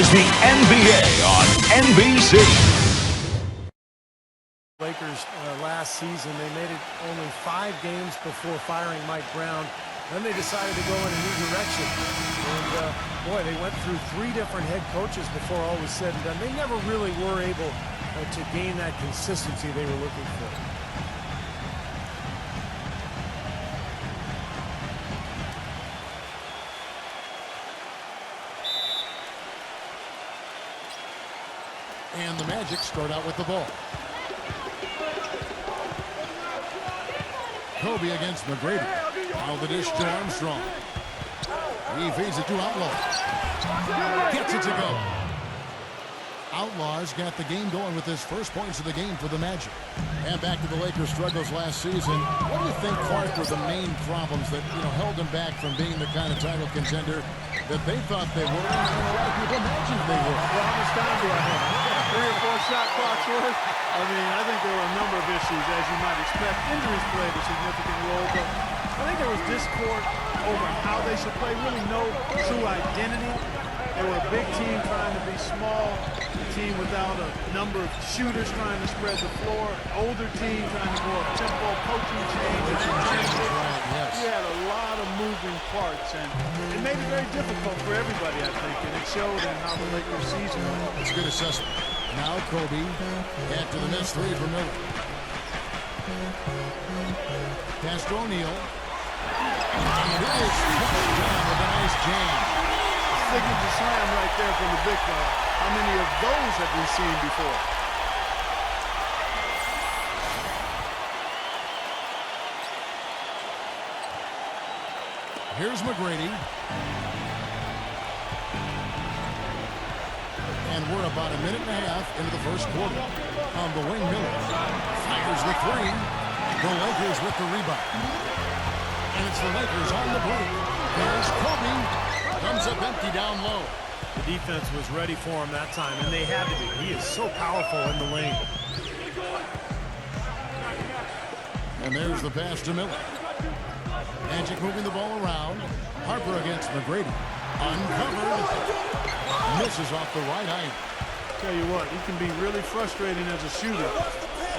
is the NBA on NBC. Lakers last season, they made it only 5 games before firing Mike Brown. Then they decided to go in a new direction. And boy, they went through 3 different head coaches before all was said and done. They never really were able to gain that consistency they were looking for. And the Magic start out with the ball. Kobe against McGrady. Out the dish to Armstrong. He feeds it to Outlaw. Gets it to go. Outlaws got the game going with his first points of the game for the Magic. And back to the Lakers' struggles last season. What do you think, Clark, were the main problems that held them back from being the kind of title contender that they thought they were, and a lot of people imagined they were? Well, how much time do I have? 3 or 4 shot clocks worth? I mean, I think there were a number of issues, as you might expect. Injuries played a significant role, but I think there was discord over how they should play, really no true identity. They were a big team trying to be small, a team without a number of shooters trying to spread the floor, older team trying to go up tempo, coaching changes. You had a lot of moving parts, and it made it very difficult for everybody, I think, and it showed in how the Lakers season went. It's a good assessment. Now Kobe after the missed 3 for Miller. Pass to O'Neal. And it is down with a nice jam. Signature slam right there from the big guy. How many of those have we seen before? Here's McGrady. And we're about a minute and a half into the first quarter. On the wing, Miller fires the 3. The Lakers with the rebound. And it's the Lakers on the break. There's Kobe. Comes up empty down low. The defense was ready for him that time, and they had to be. He is so powerful in the lane. And there's the pass to Miller. Magic moving the ball around. Harper against McGrady. Uncovered. Misses off the right eye. Tell you what, he can be really frustrating as a shooter.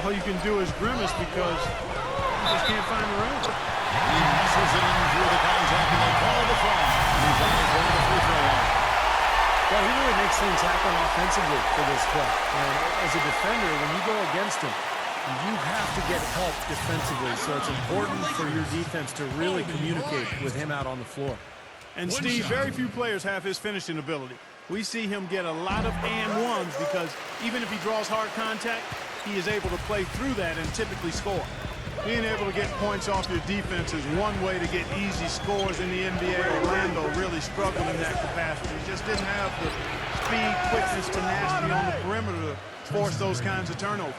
All you can do is grimace because you just can't find the range. He muscles it in through the contact, and they call the foul. He's on his way to the free throw line. Well, he really makes things happen offensively for this club. And as a defender, when you go against him, you have to get help defensively. So it's important for your defense to really communicate with him out on the floor. And Steve, very few players have his finishing ability. We see him get a lot of and-ones because even if he draws hard contact, he is able to play through that and typically score. Being able to get points off your defense is one way to get easy scores in the NBA. Orlando really struggled in that capacity. Just didn't have the speed, quickness, tenacity on the perimeter to force those kinds of turnovers.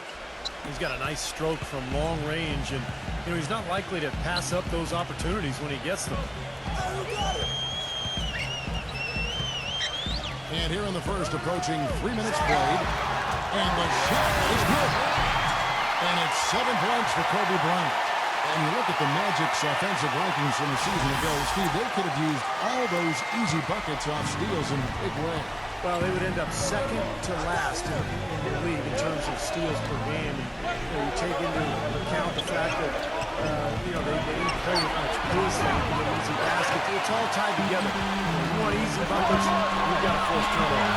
He's got a nice stroke from long range, and he's not likely to pass up those opportunities when he gets them. And here in the first, approaching 3 minutes played, and the shot is good. And it's 7 points for Kobe Bryant. And you look at the Magic's offensive rankings from the season ago, Steve, they could have used all those easy buckets off steals in a big way. Well, they would end up second to last in the league in terms of steals per game. And you take into account the fact that they didn't play with much pace and easy baskets. It's all tied together. You want easy buckets, you've got to force turnover.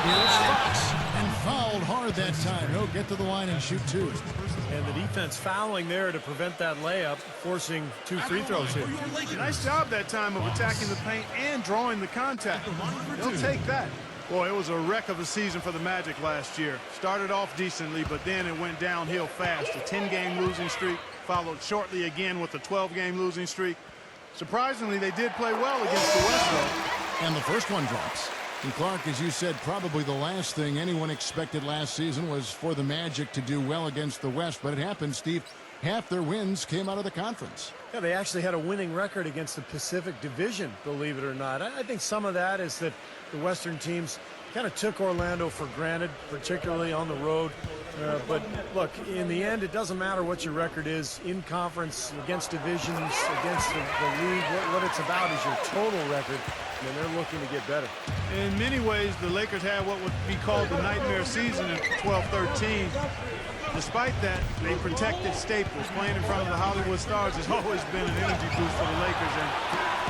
Here's Fox. And fouled hard that time. He'll get to the line and shoot 2. And the defense fouling there to prevent that layup, forcing 2 free throws here. Nice job that time of attacking the paint and drawing the contact. They'll take that. Boy, it was a wreck of a season for the Magic last year. Started off decently, but then it went downhill fast. A 10-game losing streak, followed shortly again with a 12-game losing streak. Surprisingly, they did play well against the West, though. And the first one drops. And Clark, as you said, probably the last thing anyone expected last season was for the Magic to do well against the West. But it happened, Steve. Half their wins came out of the conference. Yeah, they actually had a winning record against the Pacific Division, believe it or not. I think some of that is that the Western teams kind of took Orlando for granted, particularly on the road. But look, in the end, it doesn't matter what your record is in conference, against divisions, against the league. What it's about is your total record, and they're looking to get better. In many ways, the Lakers had what would be called the nightmare season in 12-13. Despite that, they protected Staples. Playing in front of the Hollywood Stars has always been an energy boost for the Lakers, and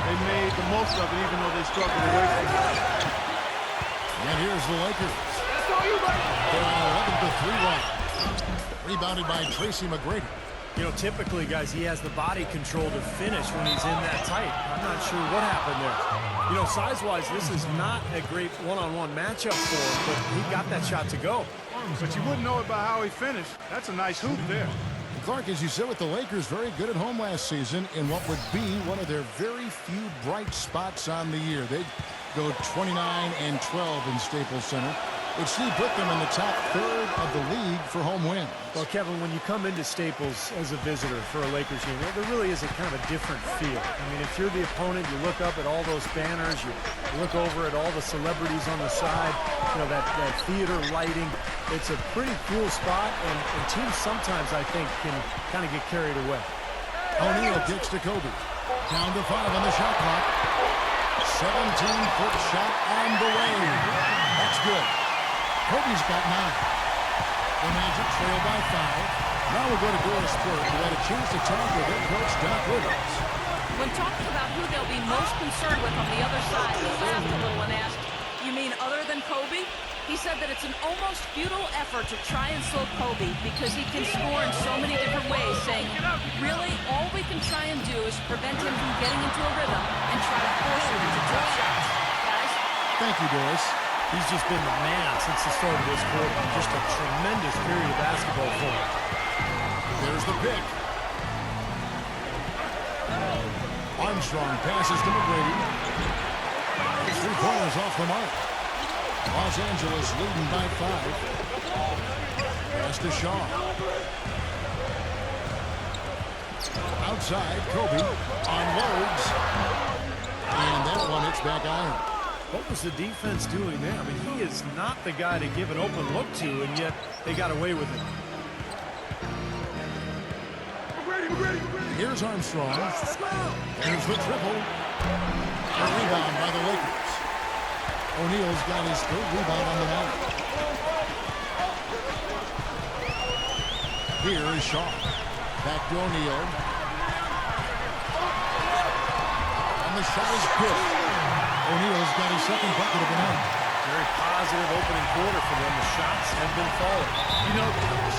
they made the most of it even though they struggled away from it. And here's the Lakers. They're on 11-3 run. Rebounded by Tracy McGrady. You know, typically, guys, he has the body control to finish when he's in that tight. I'm not sure what happened there. You know, size-wise, this is not a great one-on-one matchup for him, but he got that shot to go. But you wouldn't know it by how he finished. That's a nice hoop there. Clark, as you said, with the Lakers, very good at home last season in what would be one of their very few bright spots on the year. They'd go 29-12 in Staples Center, which still put them in the top third of the league for home wins. Well, Kevin, when you come into Staples as a visitor for a Lakers game, there really is a kind of a different feel. I mean, if you're the opponent, you look up at all those banners, you look over at all the celebrities on the side, you know, that theater lighting. It's a pretty cool spot, and teams sometimes, I think, can kind of get carried away. O'Neal kicks to Kobe. Down to 5 on the shot clock. 17-foot shot on the way. That's good. Kobe's got 9. The Magic trail by 5. Now we'll go to Doris Burke, who had a chance to talk with head coach Doc Rivers. When talking about who they'll be most concerned with on the other side, he laughed a little and asked, "You mean other than Kobe?" He said that it's an almost futile effort to try and slow Kobe because he can score in so many different ways, saying, really, all we can try and do is prevent him from getting into a rhythm and try to force him into tough shots. Guys? Thank you, Doris. He's just been the man since the start of this quarter. Just a tremendous period of basketball for him. There's the pick. Armstrong passes to McGrady. His 3 pointers off the mark. Los Angeles leading by 5. Pass to Shaw. Outside, Kobe unloads. And that one hits back iron. What was the defense doing there? I mean, he is not the guy to give an open look to, and yet they got away with it. Here's Armstrong. There's the triple. A rebound by the Lakers. O'Neal's got his 3rd rebound on the night. Here is Shaw. Back to O'Neal. And the shot is good. O'Neal's got his 2nd bucket of the night. Very positive opening quarter for them. The shots have been falling. You know,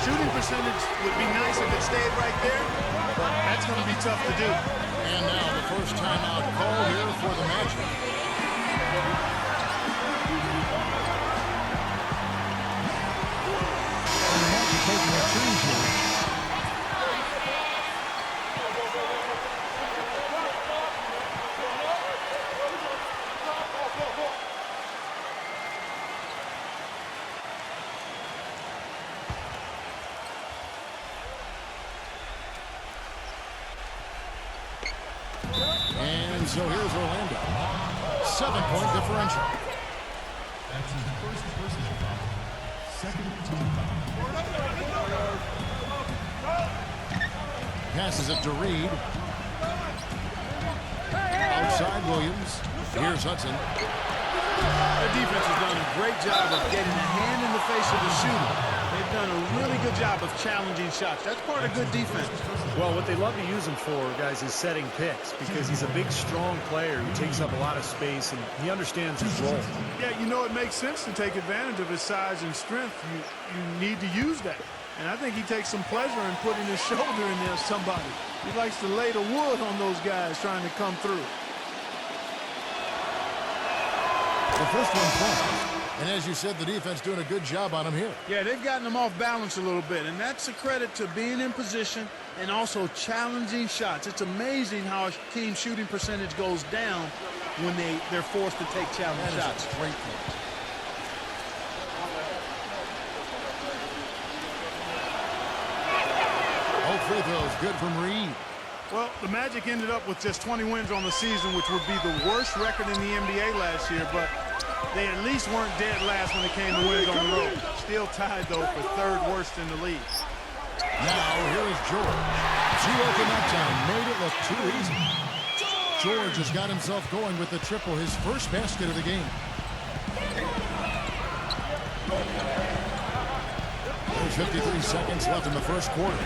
shooting percentage would be nice if it stayed right there, but that's going to be tough to do. And now the first timeout call here for the Magic. And the Magic taking a change here. And so here's Orlando. 7-point differential. That's his first personal foul. 2nd team foul. Passes it to Reed. Outside Williams. Here's Hudson. Their defense has done a great job of getting a hand in the face of the shooter. They've done a really good job of challenging shots. That's part of good defense. Well, what they love to use him for, guys, is setting picks because he's a big, strong player who takes up a lot of space, and he understands his role. Yeah, you know, it makes sense to take advantage of his size and strength. You need to use that. And I think he takes some pleasure in putting his shoulder in there somebody. He likes to lay the wood on those guys trying to come through. The first one falls. And as you said, the defense doing a good job on him here. Yeah, they've gotten them off balance a little bit, and that's a credit to being in position and also challenging shots. It's amazing how a team's shooting percentage goes down when they're forced to take challenge shots. That is a great point. All free throws good from Reed. Well, the Magic ended up with just 20 wins on the season, which would be the worst record in the NBA last year, but they at least weren't dead last when it came to wins on the road. Still tied, though, for third worst in the league. Now, here is George. Too open that time. Made it look too easy. George has got himself going with the triple, his first basket of the game. There's 53 seconds left in the first quarter.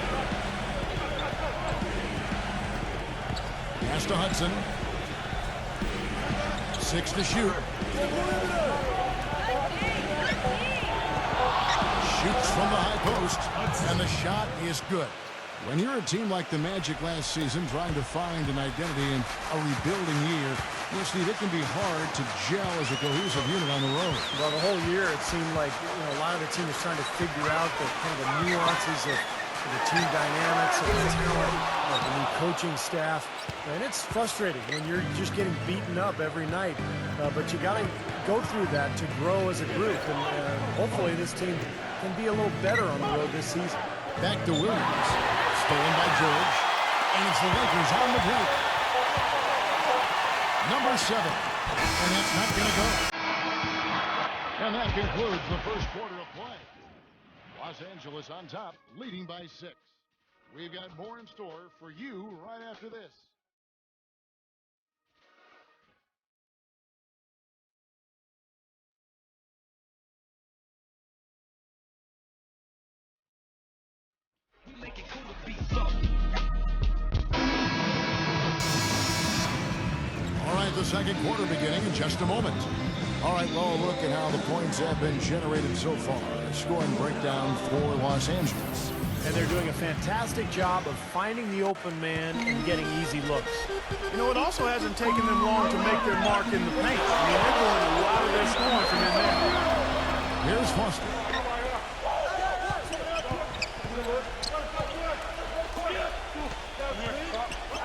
Pass to Hudson. 6 to shoot. Shoots from the high post, and the shot is good. When you're a team like the Magic last season trying to find an identity in a rebuilding year, Steve, it can be hard to gel as a cohesive unit on the road. Well, the whole year it seemed like a lot of the team was trying to figure out the kind of the nuances of the team dynamics, of the talent, of the new coaching staff. And it's frustrating when you're just getting beaten up every night. But you got to go through that to grow as a group. And hopefully this team can be a little better on the road this season. Back to Williams. Stolen by George. And it's the Lakers on the break. Number 7. And that's not going to go. And that concludes the first quarter of play. Los Angeles on top, leading by 6. We've got more in store for you right after this. All right, the second quarter beginning in just a moment. All right, well, look at how the points have been generated so far. A scoring breakdown for Los Angeles. And they're doing a fantastic job of finding the open man and getting easy looks. You know, it also hasn't taken them long to make their mark in the paint. I mean, they're doing a lot of their scoring from in there. Here's Foster.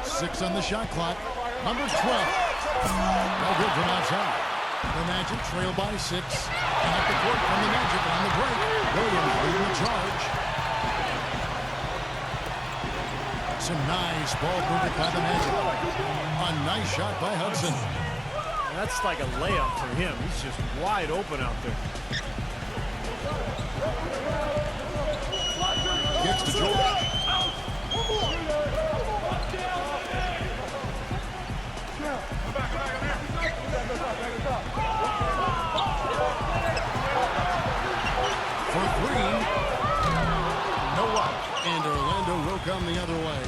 Six on the shot clock. Number 12. No good from outside. The Magic trail by 6. And up the court from the Magic on the break. Williams leading the charge. Some nice ball movement by the Magic. A nice shot by Hudson. That's like a layup for him. He's just wide open out there. Gets to George. For 3. No up. And Orlando will come the other way.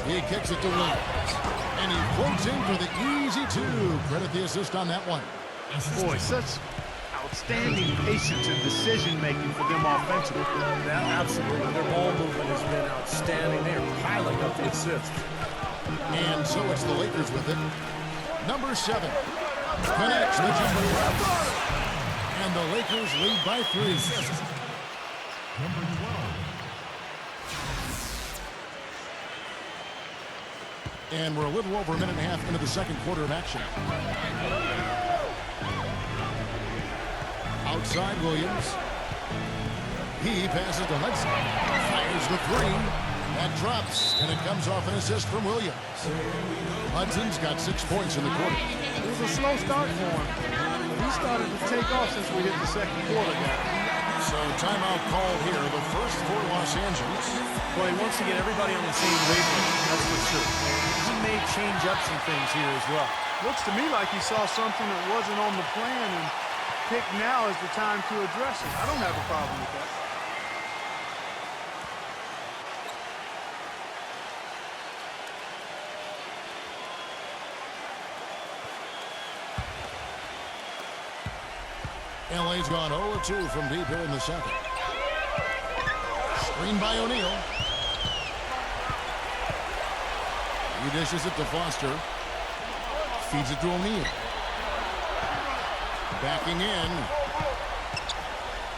He kicks it to Williams. And he floats in for the easy 2. Credit the assist on that one. Boy, such outstanding patience and decision-making for them offensively. Yeah, absolutely. Their ball movement has been outstanding. They are piling up the assists. And so it's the Lakers with it. Number 7. Connects the jumper trap. And the Lakers lead by 3. Number 12. And we're a little over a minute and a half into the second quarter of action. Outside Williams. He passes to Hudson. Fires the 3. That drops, and it comes off an assist from Williams. Hudson's got 6 points in the quarter. It was a slow start for him. He started to take off since we hit the second quarter, guys. So timeout called here, the first for Los Angeles. Well, he wants to get everybody on the same wavelength. That's for sure. He may change up some things here as well. Looks to me like he saw something that wasn't on the plan and picked now as the time to address it. I don't have a problem with that. LA's gone 0-2 from deep here in the second. Screen by O'Neal. He dishes it to Foster. Feeds it to O'Neal. Backing in.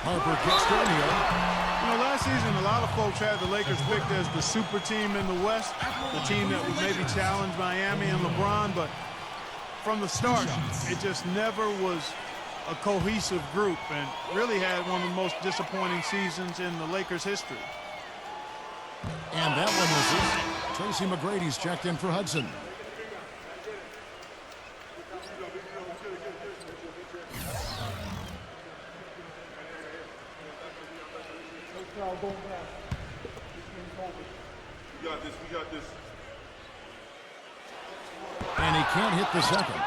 Harper kicks to O'Neal. You know, last season, a lot of folks had the Lakers picked as the super team in the West, the team that would maybe challenge Miami and LeBron, but from the start, it just never was a cohesive group and really had one of the most disappointing seasons in the Lakers' history. And that one misses. Tracy McGrady's checked in for Hudson. We got this. We got this. And he can't hit the second.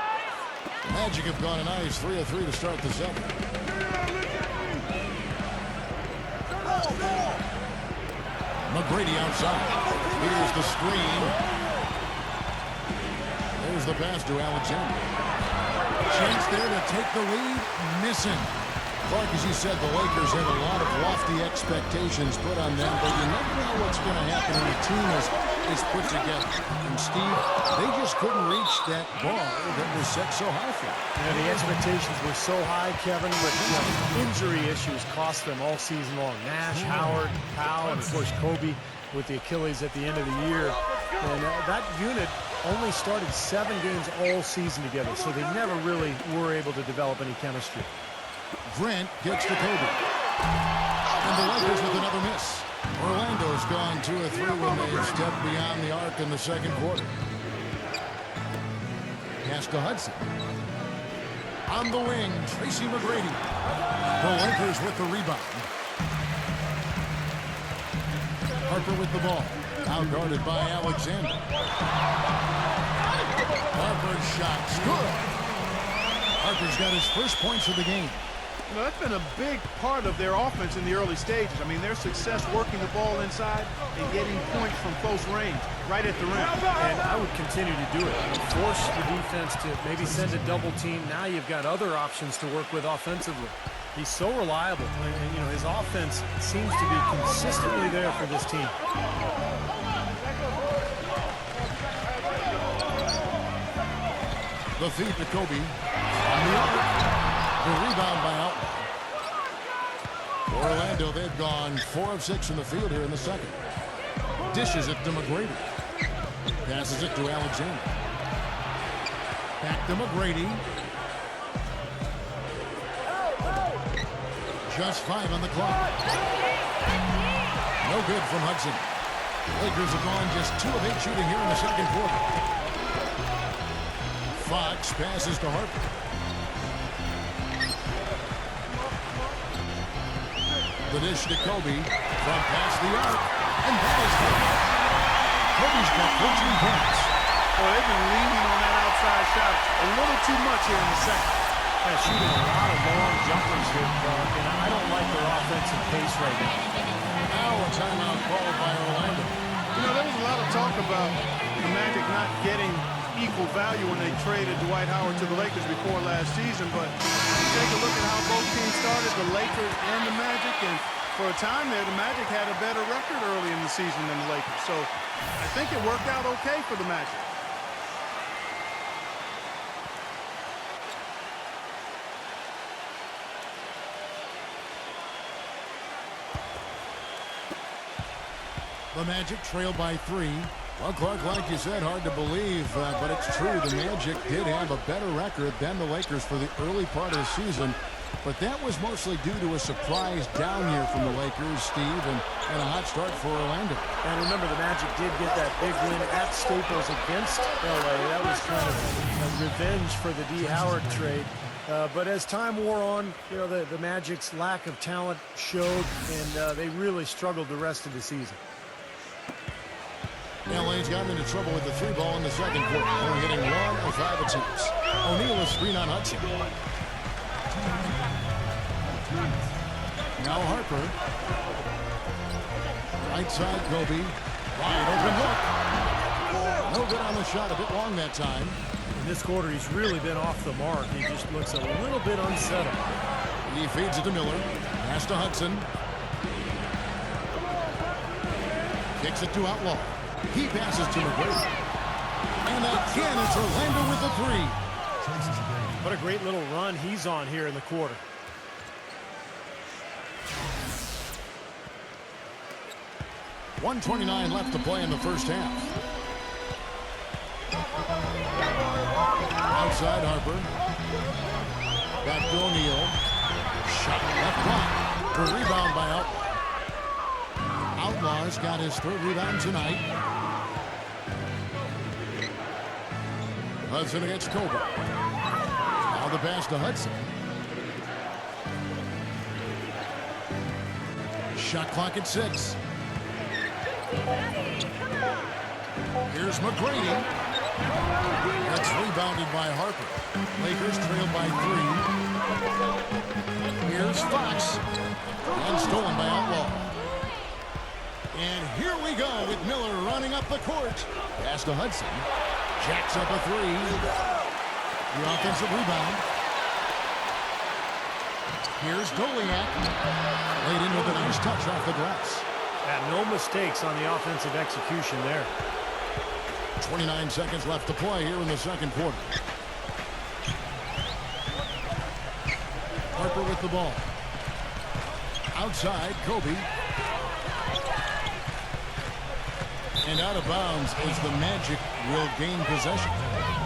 The Magic have gone a nice 3 of 3 to start the second. McGrady outside. Here's the screen. There's the pass to Alexander. Chance there to take the lead. Missing. Clark, as you said, the Lakers have a lot of lofty expectations put on them, but you never know what's going to happen when a team is put together. And Steve, they just couldn't reach that bar that was set so high for them. You know, the expectations were so high, Kevin, but injury issues cost them all season long. Nash, Howard, Powell, and of course Kobe with the Achilles at the end of the year. And that unit only started 7 games all season together, so they never really were able to develop any chemistry. Grant gets to Kobe. And the Lakers with another miss. Orlando's gone 2 of 3 when they stepped beyond the arc in the second quarter. Pass to Hudson. On the wing, Tracy McGrady. The Lakers with the rebound. Harper with the ball. Out-guarded by Alexander. Harper's shot's good. Harper's got his first points of the game. You know, that's been a big part of their offense in the early stages. I mean, their success working the ball inside and getting points from close range, right at the rim. And I would continue to do it. Force the defense to maybe send a double team. Now you've got other options to work with offensively. He's so reliable. And you know, his offense seems to be consistently there for this team. The feed to Kobe. On the arc. The rebound by Outlaw. Orlando, they've gone 4 of 6 in the field here in the second. Dishes it to McGrady. Passes it to Alexander. Back to McGrady. Just 5 on the clock. No good from Hudson. Lakers have gone just 2 of 8 shooting here in the second quarter. Fox passes to Harper. The dish to Kobe from past the arc, and that is good. Kobe's got 14 points. Well, they've been leaning on that outside shot a little too much here in the second. Shooting a lot of long jumpers here, and I don't like their offensive pace right now. Now a timeout called by Orlando. You know, there was a lot of talk about the Magic not getting equal value when they traded Dwight Howard to the Lakers before last season, but take a look at how both teams started, the Lakers and the Magic, and for a time there, the Magic had a better record early in the season than the Lakers, so I think it worked out okay for the Magic. The Magic trail by 3. Well, Clark, like you said, hard to believe, but it's true. The Magic did have a better record than the Lakers for the early part of the season, but that was mostly due to a surprise down year from the Lakers, Steve, and a hot start for Orlando. And remember, the Magic did get that big win at Staples against LA. That was kind of a revenge for the D. Howard trade. But as time wore on, you know, the Magic's lack of talent showed, and they really struggled the rest of the season. LA's gotten into trouble with the 3 ball in the second quarter. They're hitting 1 of 5 attempts. O'Neal is screen on Hudson. Now Harper. Right side, Kobe. Wide open look. No good on the shot. A bit long that time. In this quarter, he's really been off the mark. He just looks a little bit unsettled. He feeds it to Miller. Pass to Hudson. Kicks it to Outlaw. He passes to McGrady. And again, it's Orlando with the 3. What a great little run he's on here in the quarter. .129 left to play in the first half. Outside Harper. Back to O'Neal. Shot left block. The rebound by Outlaw. Outlaw's got his 3rd rebound tonight. Hudson against Kobe. Now the pass to Hudson. Shot clock at 6. Here's McGrady. That's rebounded by Harper. Lakers trail by 3. Here's Fox. And stolen by Outlaw. And here we go with Miller running up the court. Pass to Hudson. Jacks up a 3. The offensive rebound. Here's Doliak. Laid in with a nice touch off the glass. No mistakes on the offensive execution there. 29 seconds left to play here in the second quarter. Harper with the ball. Outside, Kobe. And out of bounds as the Magic will gain possession.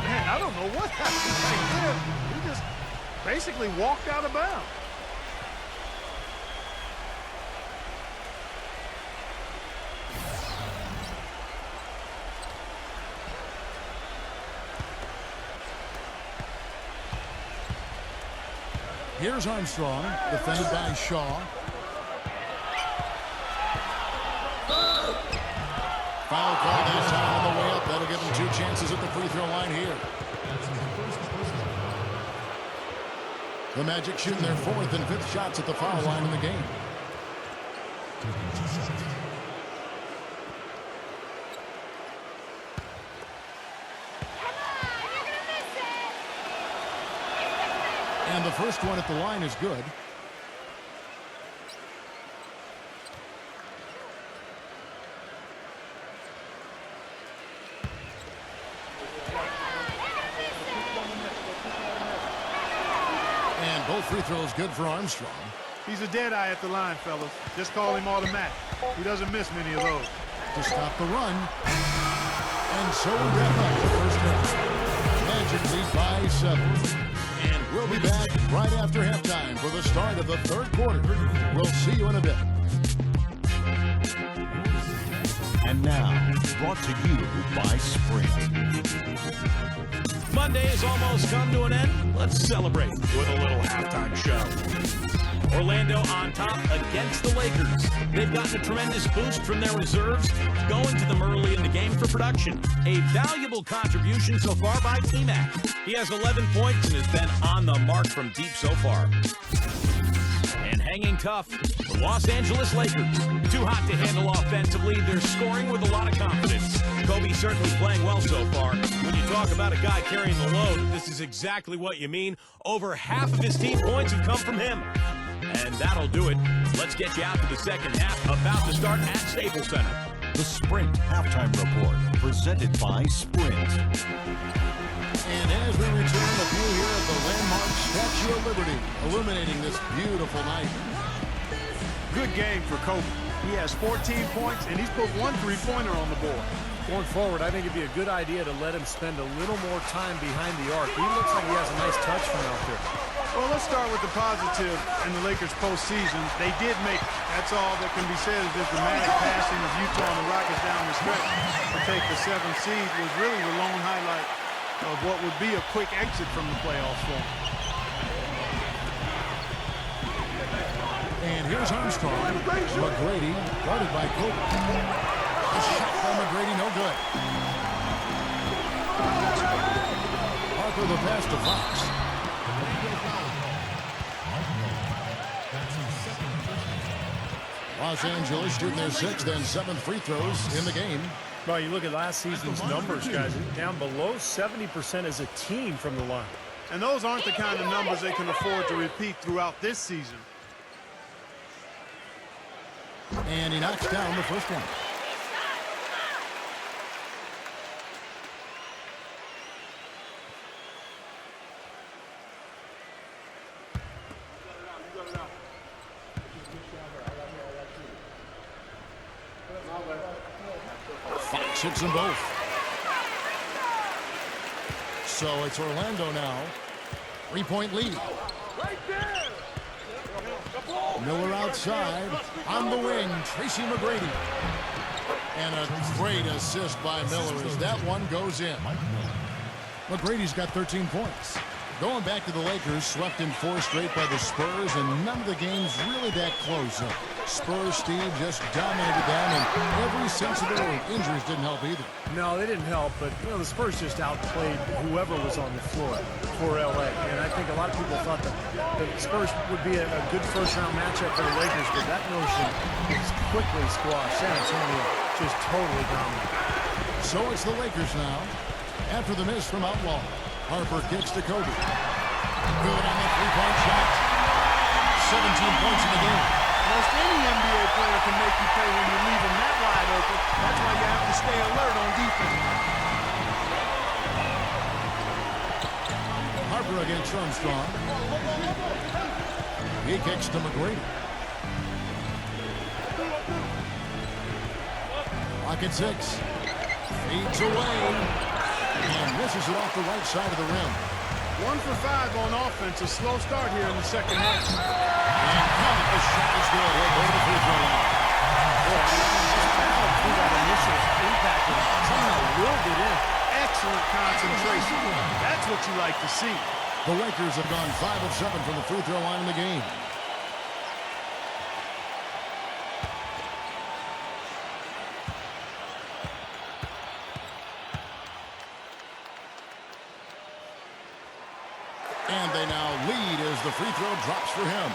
Man, I don't know what happened right there. He just basically walked out of bounds. Here's Armstrong, defended by Shaw. Foul call that time on the way up. That'll give him 2 chances at the free throw line here. The Magic shooting their 4th and 5th shots at the foul line in the game. And the first one at the line is good. And both free throws good for Armstrong. He's a dead eye at the line, fellas. Just call him automatic. He doesn't miss many of those. To stop the run. And so we wrap up the first half. Magic lead by 7. And we'll be back right after halftime for the start of the third quarter. We'll see you in a bit. And now, brought to you by Sprint. Monday has almost come to an end. Let's celebrate with a little halftime show. Orlando on top against the Lakers. They've gotten a tremendous boost from their reserves, going to them early in the game for production. A valuable contribution so far by Tmac. He has 11 points and has been on the mark from deep so far. And hanging tough, the Los Angeles Lakers. Too hot to handle offensively. They're scoring with a lot of confidence. Kobe certainly playing well so far. When you talk about a guy carrying the load, this is exactly what you mean. Over half of his team points have come from him. And that'll do it. Let's get you out to the second half, about to start at Staples Center. The Sprint Halftime Report, presented by Sprint. And as we return, the view here of the landmark Statue of Liberty, illuminating this beautiful night. Good game for Kobe. He has 14 points, and he's put 1 3-pointer on the board. Going forward, I think it'd be a good idea to let him spend a little more time behind the arc. He looks like he has a nice touch from out there. Well, let's start with the positive in the Lakers postseason. They did make it. That's all that can be said. Is the dramatic passing of Utah and the Rockets down the stretch to take the 7th seed was really the lone highlight of what would be a quick exit from the playoffs for them. And here's Armstrong. McGrady, guarded by Kobe. A shot by McGrady, no good. Harper the pass to Fox. Los Angeles shooting their 6th and 7th free throws in the game. Well, you look at last season's numbers, guys. Down below 70% as a team from the line. And those aren't the kind of numbers they can afford to repeat throughout this season. And he knocks down the first one. Fox hits them both. So it's Orlando now. 3-point lead. Miller outside. On the wing, Tracy McGrady. And a great assist by Miller as that one goes in. McGrady's got 13 points. Going back to the Lakers, swept in 4 straight by the Spurs, and none of the games really that close. Spurs, Steve, just dominated them, and every sense of the word. Injuries didn't help either. No, they didn't help, but, the Spurs just outplayed whoever was on the floor for L.A. And I think a lot of people thought that the Spurs would be a good first-round matchup for the Lakers, but that notion was quickly squashed. San Antonio just totally dominant. So it's the Lakers now. After the miss from Outlaw, Harper kicks to Kobe. Good on the three-point shot. 17 points in the game. Most any NBA player can make you pay when you leave them that wide open. That's why you have to stay alert on defense. Harper against Armstrong. He kicks to McGrady. Clock at 6. Feeds away. And misses it off the right side of the rim. 1 for 5 on offense. A slow start here in the second half. And the shot is good. He'll go to the free throw line. Battled through that initial impact and somehow willed it in. Excellent concentration. That's what you like to see. The Lakers have gone 5 of 7 from the free throw line in the game. And they now lead as the free throw drops for him.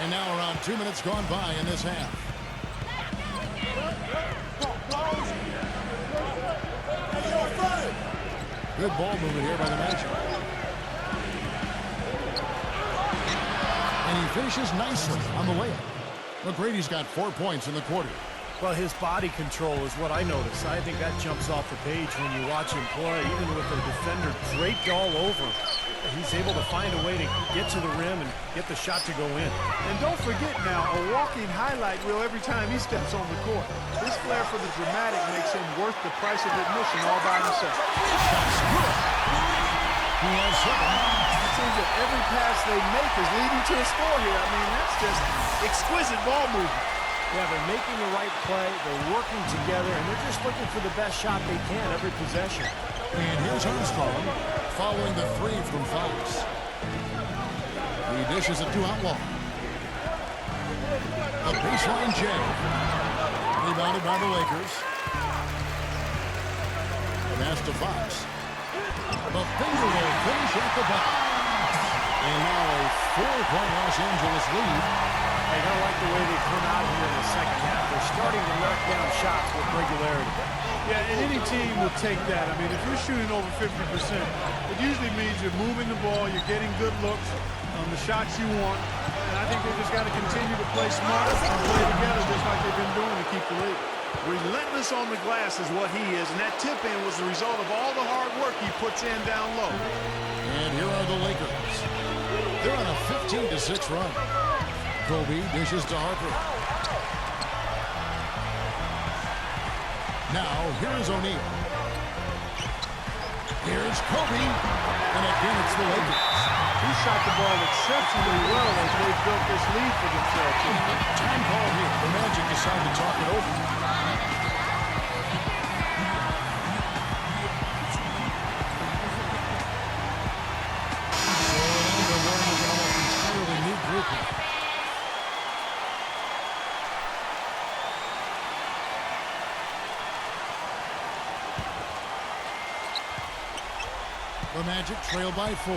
And now around 2 minutes gone by in this half. Good ball movement here by the Magic. And he finishes nicely on the layup. McGrady's got 4 points in the quarter. Well, his body control is what I notice. I think that jumps off the page when you watch him play, even with the defender draped all over. He's able to find a way to get to the rim and get the shot to go in. And don't forget now, a walking highlight reel every time he steps on the court. This flair for the dramatic makes him worth the price of admission all by himself. He has 7. It seems that every pass they make is leading to a score here. I mean, that's just exquisite ball movement. Yeah, they're making the right play, they're working together, and they're just looking for the best shot they can every possession. And here's Armstrong following the 3 from Fox. He dishes it to Outlaw. A baseline jam. Rebounded by the Lakers. Pass to Fox. The finger roll finish at the back. And now a 4-point Los Angeles lead. I don't like the way they come out here in the second half. They're starting to knock down shots with regularity. Yeah, and any team will take that. I mean, if you're shooting over 50%, it usually means you're moving the ball, you're getting good looks on the shots you want. And I think they just got to continue to play smart and play together just like they've been doing to keep the lead. Relentless on the glass is what he is, and that tip-in was the result of all the hard work he puts in down low. And here are the Lakers. They're on a 15-6 run. Kobe dishes to Harper. Now, here's O'Neal. Here's Kobe. And again, it's the Lakers. He shot the ball exceptionally well as they built this lead for themselves. Time call here. The Magic decide to talk it over. Orlando going with an almost entirely new group here. The Magic trail by 4.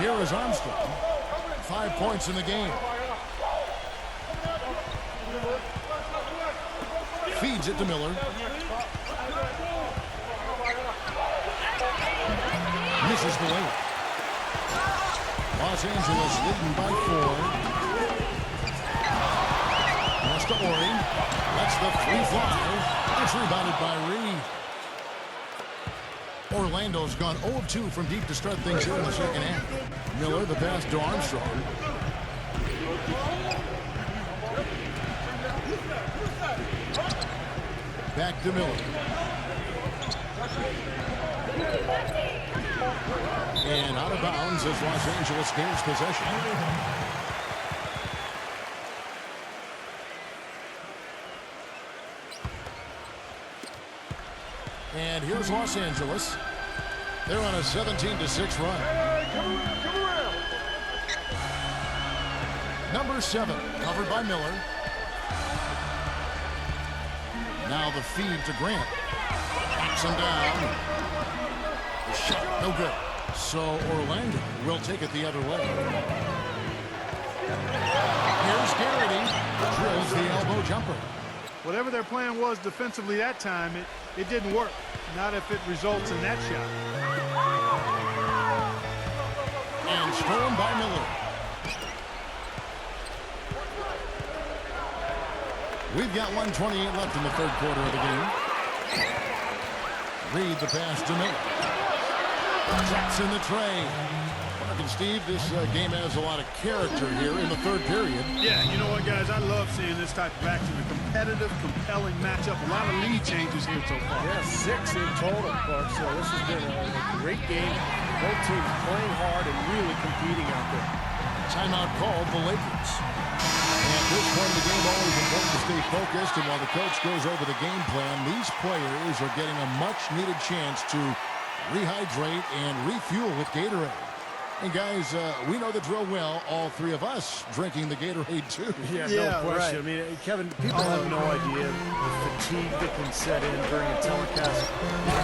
Here is Armstrong. 5 points in the game. Feeds it to Miller. Misses the layup. Los Angeles leading by 4. Pass to Ori. That's the free fly. It's rebounded by Reed. Orlando's gone 0 of 2 from deep to start things here in the second half. Miller, the pass to Armstrong. Back to Miller. And out of bounds as Los Angeles gains possession. And here's Los Angeles. They're on a 17-6 run. Number 7, covered by Miller. Now the feed to Grant. Backs him down. The shot, no good. So Orlando will take it the other way. Here's Garrity. Drills the elbow jumper. Whatever their plan was defensively that time, it didn't work. Not if it results in that shot. And stolen by Miller. We've got 1:28 left in the third quarter of the game. Reed the pass to Miller. Traps in the tray. Mark and Steve, this game has a lot of character here in the third period. Yeah, you know what, guys? I love seeing this type of action. A competitive, compelling matchup. A lot of lead changes here so far. Yeah, 6 in total, Clark. So this has been a great game. Both teams playing hard and really competing out there. Timeout called the Lakers. At this point in the game, always important to stay focused. And while the coach goes over the game plan, these players are getting a much-needed chance to rehydrate and refuel with Gatorade. And guys, we know the drill well, all three of us drinking the Gatorade too. Yeah, no question. Right. I mean, Kevin, people have no idea the fatigue that can set in during a telecast.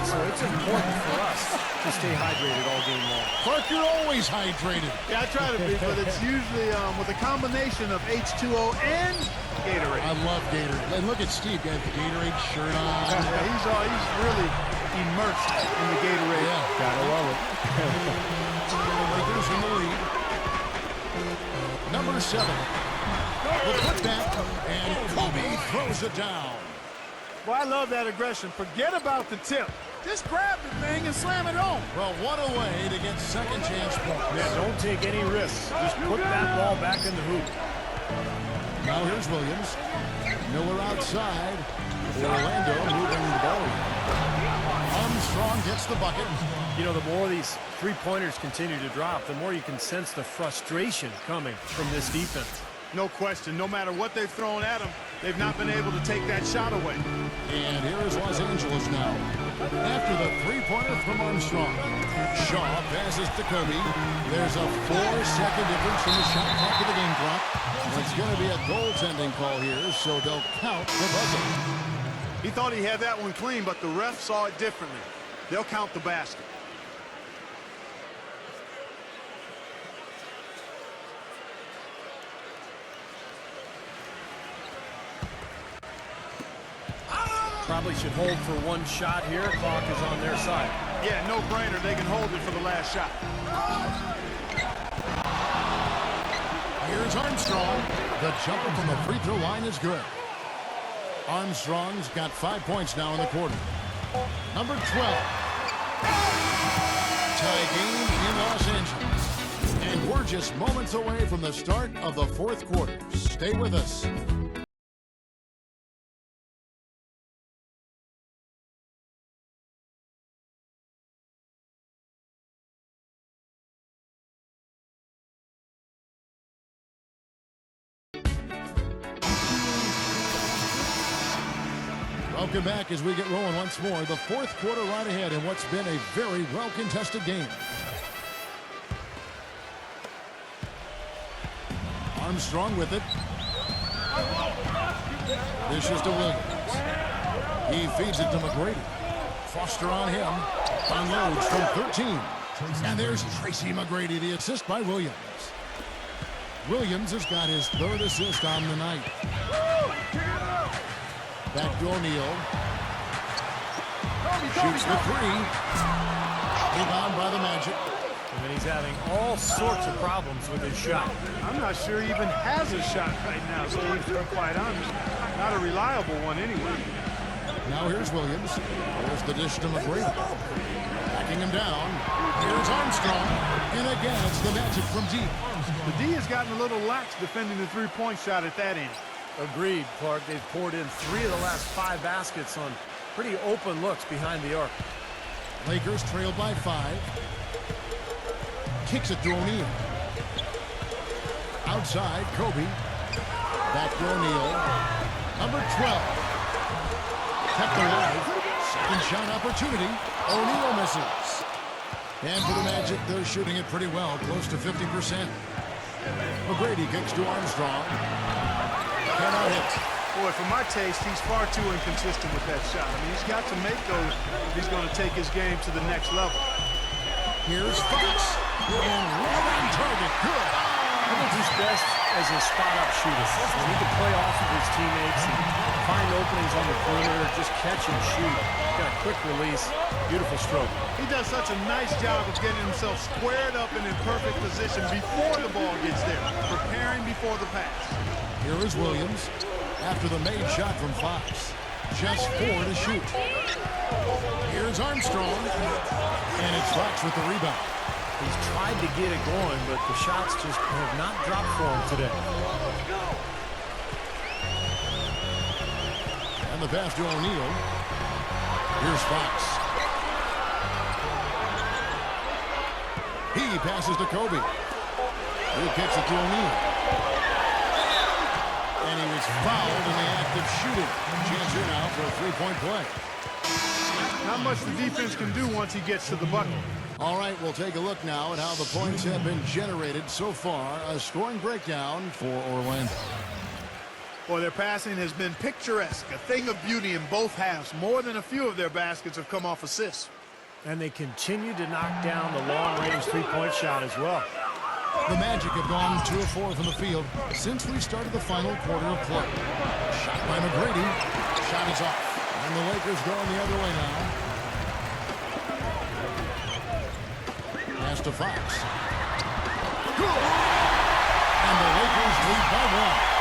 So it's important for us to stay hydrated all game long. Clark, you're always hydrated. Yeah, I try to be, but it's usually with a combination of H2O and Gatorade. I love Gatorade. And look at Steve, got the Gatorade shirt on. Yeah, he's really immersed in the Gatorade. Yeah, gotta love it. Lakers in the lead. Number 7. The putback, and Kobe throws it down. Well, I love that aggression. Forget about the tip. Just grab the thing and slam it home. Well, what a way to get second chance points. Yeah, don't take any risks. Just put that ball back in the hoop. Now here's Williams. Miller outside. Orlando moving the ball. Armstrong gets the bucket. You know, the more these three-pointers continue to drop, the more you can sense the frustration coming from this defense. No question. No matter what they've thrown at them, they've not been able to take that shot away. And here is Los Angeles now. After the three-pointer from Armstrong. Shaw passes to Kobe. There's a 4-second difference from the shot clock to the game clock. It's going to be a goaltending call here, so they'll count the buzzer. He thought he had that one clean, but the ref saw it differently. They'll count the basket. Probably should hold for one shot here. Clock is on their side. Yeah, no brainer. They can hold it for the last shot. Here's Armstrong. The jumper from the free throw line is good. Armstrong's got 5 points now in the quarter. Number 12. Tie game in Los Angeles. And we're just moments away from the start of the fourth quarter. Stay with us. Welcome back as we get rolling once more. The fourth quarter right ahead in what's been a very well-contested game. Armstrong with it. This is to Williams. He feeds it to McGrady. Foster on him. Unloads from 13. And there's Tracy McGrady, the assist by Williams. Williams has got his third assist on the night. Back to O'Neal. Shoots the three. Rebound by the Magic. And he's having all sorts of problems with his shot. I'm not sure he even has a shot right now, Steve, to be quite honest. Not a reliable one anyway. Now here's Williams. There's the dish to McGrady. Backing him down. Here's Armstrong. And again, it's the Magic from deep. The D has gotten a little lax defending the three-point shot at that end. Agreed, Clark. They've poured in 3 of the last 5 baskets on pretty open looks behind the arc. Lakers trailed by 5. Kicks it to O'Neal. Outside, Kobe. Back to O'Neal. Number 12. Kept alive. Second shot opportunity. O'Neal misses. And for the Magic, they're shooting it pretty well, close to 50%. McGrady kicks to Armstrong. Cannot hit. Boy, for my taste, he's far too inconsistent with that shot. I mean, he's got to make those if he's going to take his game to the next level. Here's Fox. And right on target. Good. I think he's best as a spot-up shooter. He can play off of his teammates and find openings on the perimeter, just catch and shoot. Got a quick release. Beautiful stroke. He does such a nice job of getting himself squared up and in perfect position before the ball gets there, preparing before the pass. Here is Williams after the made shot from Fox. Just 4 to shoot. Here's Armstrong. And it's Fox with the rebound. He's tried to get it going, but the shots just have not dropped for him today. And the pass to O'Neal. Here's Fox. He passes to Kobe. He kicks it to O'Neal. And he was fouled in the act of shooting. Chance here now for a three-point play. Not much the defense can do once he gets to the bucket. All right, we'll take a look now at how the points have been generated so far. A scoring breakdown for Orlando. Boy, their passing has been picturesque, a thing of beauty in both halves. More than a few of their baskets have come off assists. And they continue to knock down the long-range three-point shot as well. The Magic have gone 2 of 4 from the field since we started the final quarter of play. Shot by McGrady. Shot is off. And the Lakers going the other way now. Pass to Fox. Good. And the Lakers lead by 1.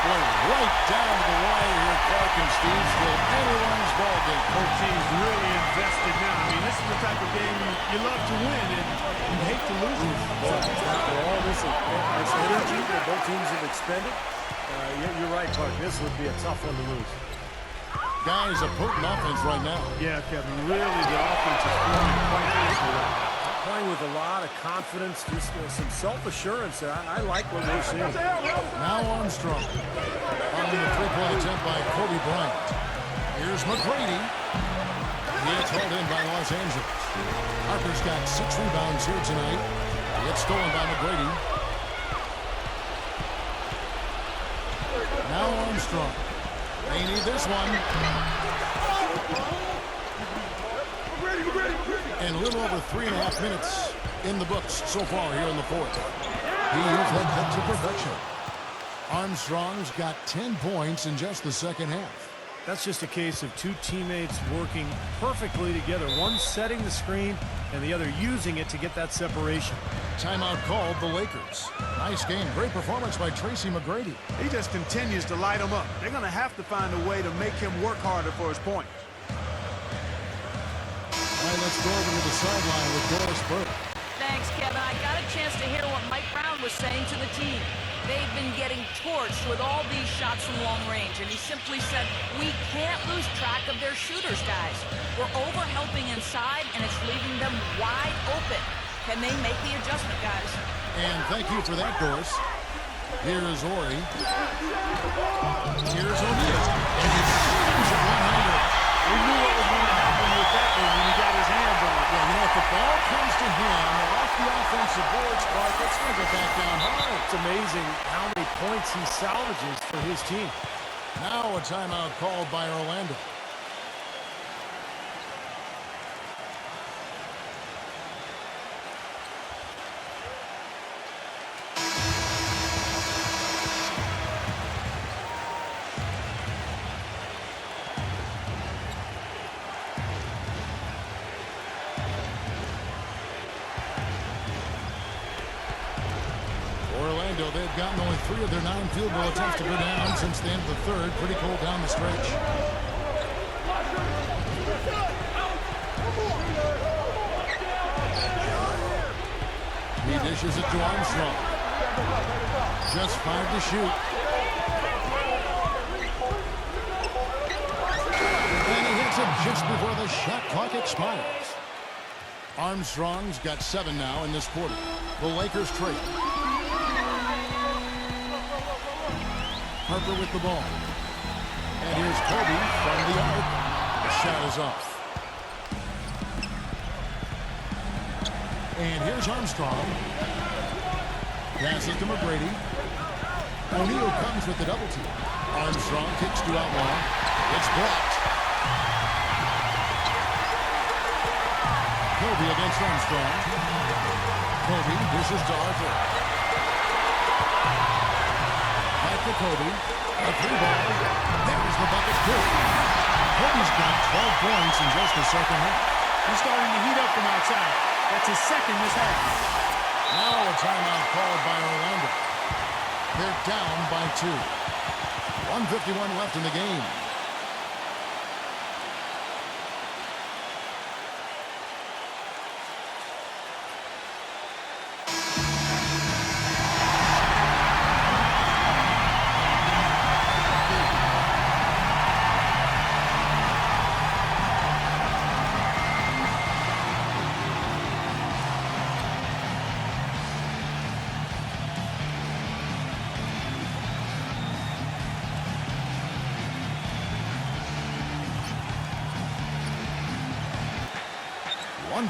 Boy, right down to the wire here, Clark and Steve. Still anyone's ball game. Both teams really invested now. I mean, this is the type of game you love to win and you hate to lose it. After all this energy that both teams have expended, you're right, Clark. This would be a tough one to lose. Guys, a potent offense right now. Yeah, Kevin, really the offense is flowing quite nicely. Playing with a lot of confidence, just some self-assurance. I like what we're seeing. Now Armstrong. On the three-point attempt by Kobe Bryant. Here's McGrady. He gets hauled in by Los Angeles. Harper's got 6 rebounds here tonight. It's stolen by McGrady. Now Armstrong. They need this one. And a little over 3.5 minutes in the books so far here in the fourth. He has had that to perfection. Armstrong's got 10 points in just the second half. That's just a case of two teammates working perfectly together. One setting the screen and the other using it to get that separation. Timeout called the Lakers. Nice game. Great performance by Tracy McGrady. He just continues to light them up. They're going to have to find a way to make him work harder for his point. All right, let's go over to the sideline with Doris Burke. Thanks, Kevin. I got a chance to hear what Mike Brown was saying to the team. They've been getting torched with all these shots from long range, and he simply said, we can't lose track of their shooters, guys. We're over-helping inside, and it's leaving them wide open. Can they make the adjustment, guys? And thank you for that, Doris. Here is Ori. Here's O'Neal. And he swings at one-hander. We knew what was going to happen with that one when he got his hands on it. Yeah, you know, if the ball comes to him off the offensive boards, Clark, it's going to go back down high. It's amazing how many points he salvages for his team. Now a timeout called by Orlando. Orlando, they've gotten only 3 of their 9 field goal attempts to go down since the end of the third. Pretty cold down the stretch. He dishes it to Armstrong. Just 5 to shoot. And he hits it just before the shot clock expires. Armstrong's got 7 now in this quarter. The Lakers trade. Harper with the ball. And here's Kobe from the arc. The shot is off. And here's Armstrong. Passes to McGrady. O'Neal comes with the double team. Armstrong kicks to Outlaw. It's blocked. Kobe against Armstrong. Kobe dishes to Arthur. Back to Kobe. A 3-ball. There's the bucket too. Kobe's got 12 points in just the second half. He's starting to heat up from outside. That's his second this half. Now a timeout called by Orlando. They're down by 2. 1:51 left in the game.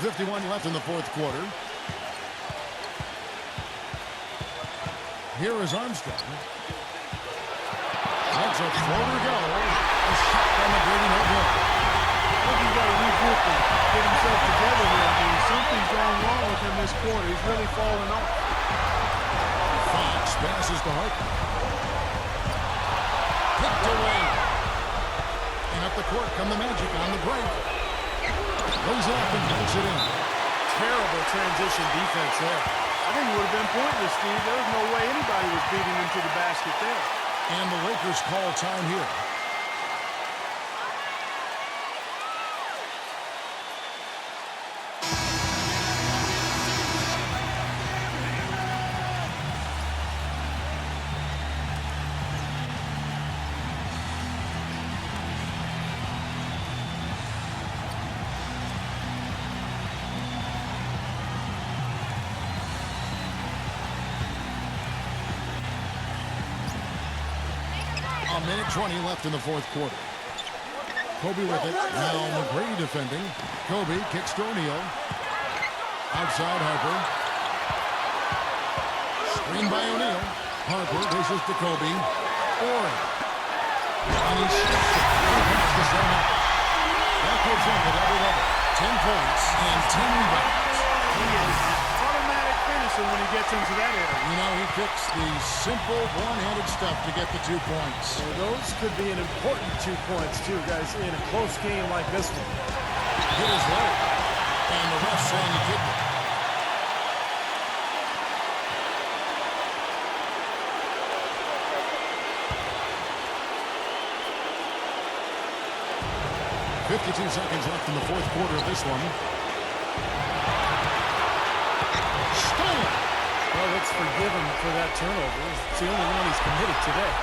.51 left in the fourth quarter. Here is Armstrong. That's a floater goal. A shot from McGrady, no good. I think he's got to regroup and get himself together here. I mean, something's going wrong with him this quarter. He's really falling off. Fox passes to Harper. Picked away. And up the court come the Magic on the break. Goes up and puts it in. Terrible transition defense there. I think it would have been pointless, Steve. There was no way anybody was beating him to the basket there. And the Lakers call time here. A minute 20 left in the fourth quarter. Kobe with it. Now McGrady defending. Kobe kicks to O'Neal. Outside Harper. Screen by O'Neal. Harper dishes to Kobe. Orr. And he shoots it. Past the center. That gives him the double-double. 10 points and 10 rebounds. He is an automatic finisher when he gets into that area. You know, he picks the simple one-handed stuff to get the 2 points. Well, those could be an important 2 points, too, guys, in a close game like this one. Hit his low. And the ref saying he kicked it. .52 seconds left in the fourth quarter of this one. Stolen. Well, let's forgive him for that turnover. It's the only one he's committed today.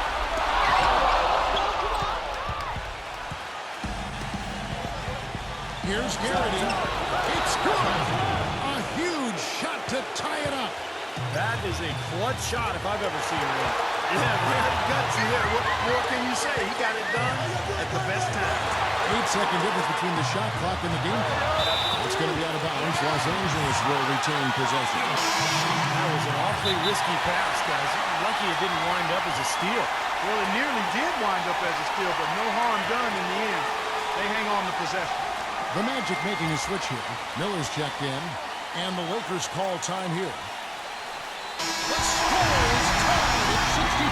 Here's Garrity. It's good. A huge shot to tie it up. That is a clutch shot if I've ever seen one. Yeah, very gutsy there. What more can you say? He got it done at the best time. 8-second difference between the shot clock and the game clock. It's going to be out of bounds. Los Angeles will retain possession. That was an awfully risky pass, guys. Lucky it didn't wind up as a steal. Well, it nearly did wind up as a steal, but no harm done in the end. They hang on the possession. The Magic making a switch here. Miller's checked in, and the Lakers call time here. The score is tied at 63.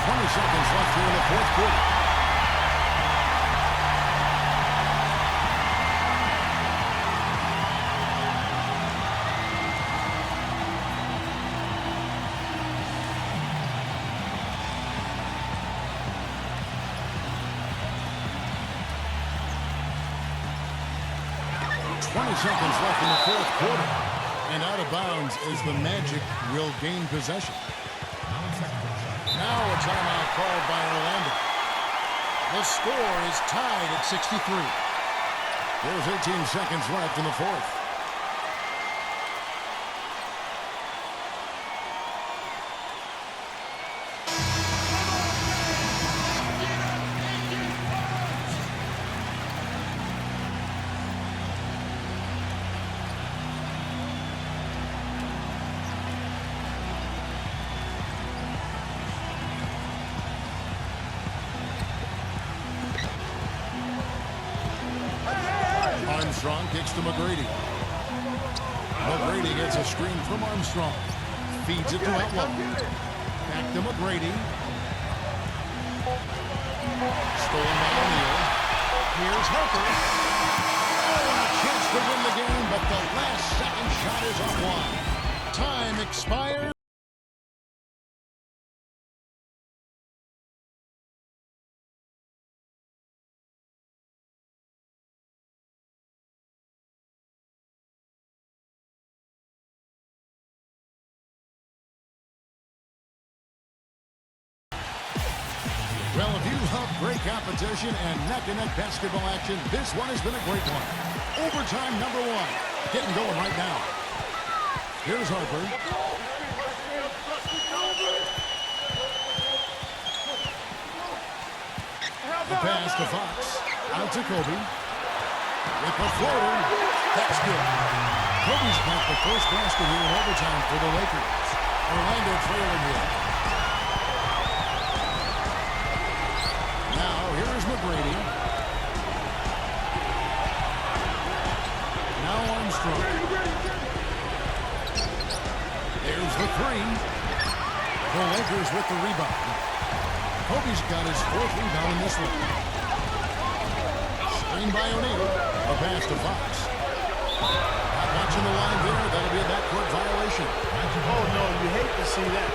20 seconds left here in the fourth quarter. Seconds left in the fourth quarter. And out of bounds as the Magic will gain possession. Now a timeout called by Orlando. The score is tied at 63. There's 18 seconds left in the fourth. Armstrong kicks to McGrady. McGrady gets a screen from Armstrong. Feeds it to Outlaw. Back to McGrady. Stolen by O'Neal. Here's Harper. Oh, and a chance to win the game, but the last second shot is offline. Time expired. Well, if you love great competition and neck-to-neck basketball action, this one has been a great one. Overtime number 1. Getting going right now. Here's Harper. The pass to Fox. Out to Kobe. With the floater. That's good. Kobe's got the first basket here in overtime for the Lakers. Orlando trailing here. Here's McGrady. Now Armstrong. There's the 3. The Lakers with the rebound. Kobe's got his 4th rebound in this one. Screen by O'Neal. A pass to Fox. Not watching the line there. That'll be a backcourt violation. Oh, no, you hate to see that.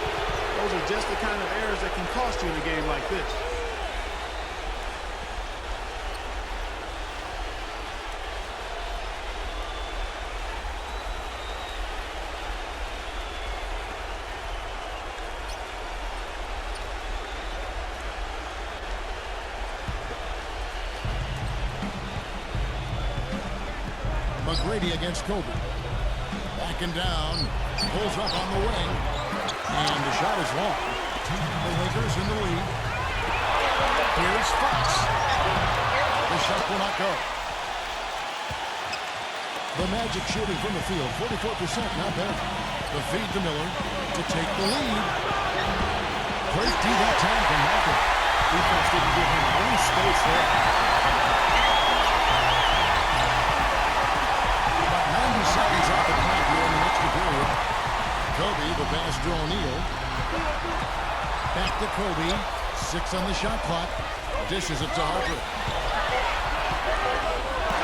Those are just the kind of errors that can cost you in a game like this. McGrady against Kobe. Backing down. Pulls up on the wing. And the shot is long. The Lakers in the lead. Here's Fox. The shot will not go. The Magic shooting from the field. 44%, not bad. The feed to Miller to take the lead. Great D that time from Michael. Defense didn't give him any space there. 90 seconds off the clock here in the extra period. Kobe, the pass to O'Neal. Back to Kobe. 6 on the shot clock. Dishes it to Harper.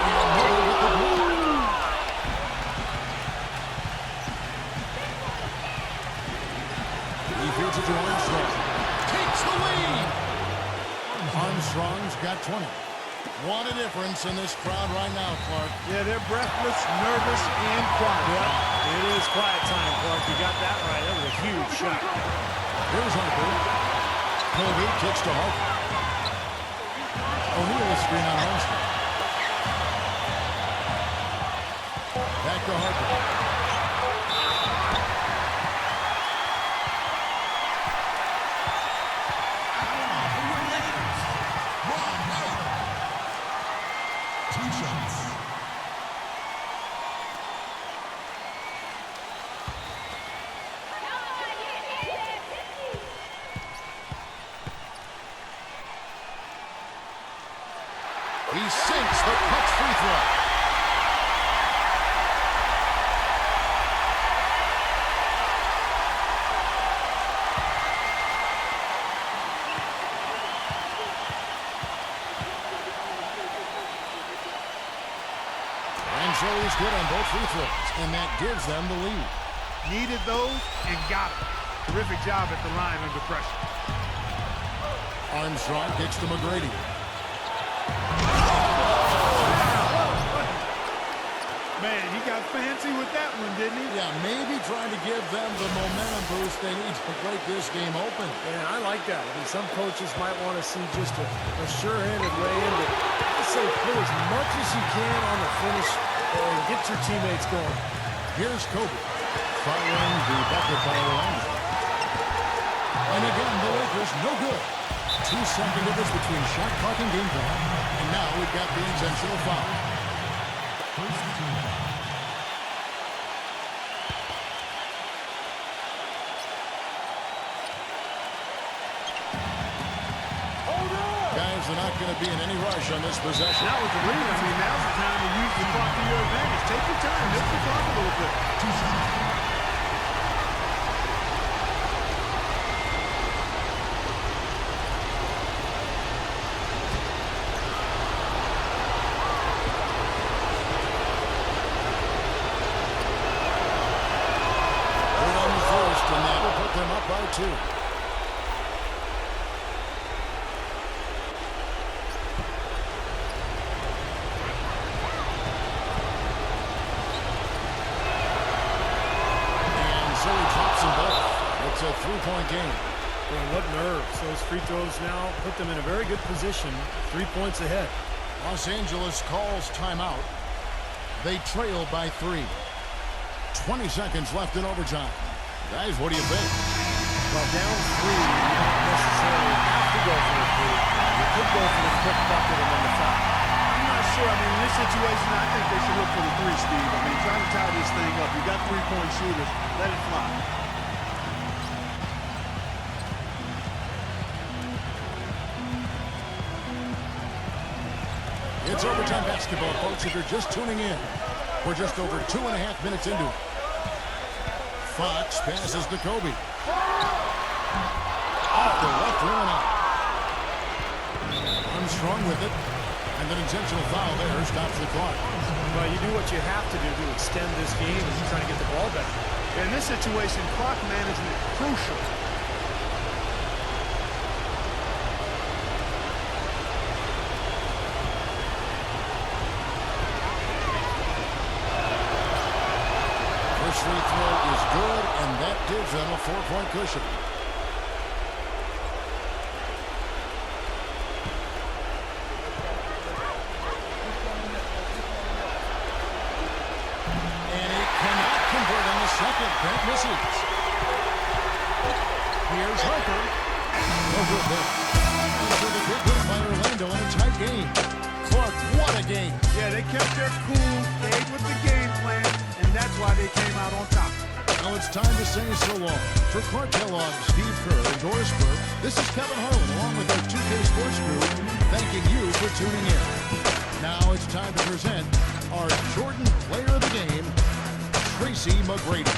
And Miller with the block. He feeds it to Armstrong. Takes the lead. Armstrong's got 20. What a difference in this crowd right now, Clark. Yeah, they're breathless, nervous, and quiet. Yeah, it is quiet time, Clark. You got that right. That was a huge shot. Here's Harper. Kobe kicks to Harper. O'Neal is screen on Armstrong. Back to Harper. He sinks the clutch free throw. And so he's good on both free throws, and that gives them the lead. Needed those and got it. Terrific job at the line under pressure. Armstrong kicks to McGrady. Man, he got fancy with that one, didn't he? Yeah, maybe trying to give them the momentum boost they need to break this game open. Yeah, I like that. I mean, some coaches might want to see just a sure-handed way in, but I'd say put as much as you can on the finish and get your teammates going. Here's Kobe, following the bucket by Orlando. And again, the Lakers no good. 2-second difference between shot clock and game clock. And now we've got the intentional foul. Guys, Lakers are not going to be in any rush on this possession. Now with the lead, I mean, now's the time to use the clock to your advantage. Take your time, milk the clock a little bit. They're on the first, and that will put them up by 2. So he drops them both. It's a 3-point game. Boy, what nerves. Those free throws now put them in a very good position. 3 points ahead. Los Angeles calls timeout. They trail by 3. 20 seconds left in overtime. Guys, what do you think? Well, down 3, you don't necessarily have to go for a 3. You could go for the quick bucket and then the foul. I'm not sure. I mean, in this situation, I think they should look for the 3, Steve. I mean, trying to tie this thing up. You got 3-point shooters. Let it fly. It's overtime basketball, folks, if you're just tuning in. We're just over 2.5 minutes into it. Fox passes to Kobe. Off the left rim and out. Armstrong with it. And an intentional foul there stops the clock. Well, you do what you have to do to extend this game and try to get the ball back. In this situation, clock management crucial. First free throw is good, and that gives them a 4-point cushion. Second, that misses. Here's Harper. Over there. After the big win by Orlando in a tight game. Clark, what a game. Yeah, they kept their cool, stayed with the game plan, and that's why they came out on top. Now it's time to say so long. For Clark Kellogg, Steve Kerr, and Doris Burke, this is Kevin Harlan along with our 2K Sports crew, thanking you for tuning in. Now it's time to present our Jordan Player of the Game, Tracy McGrady.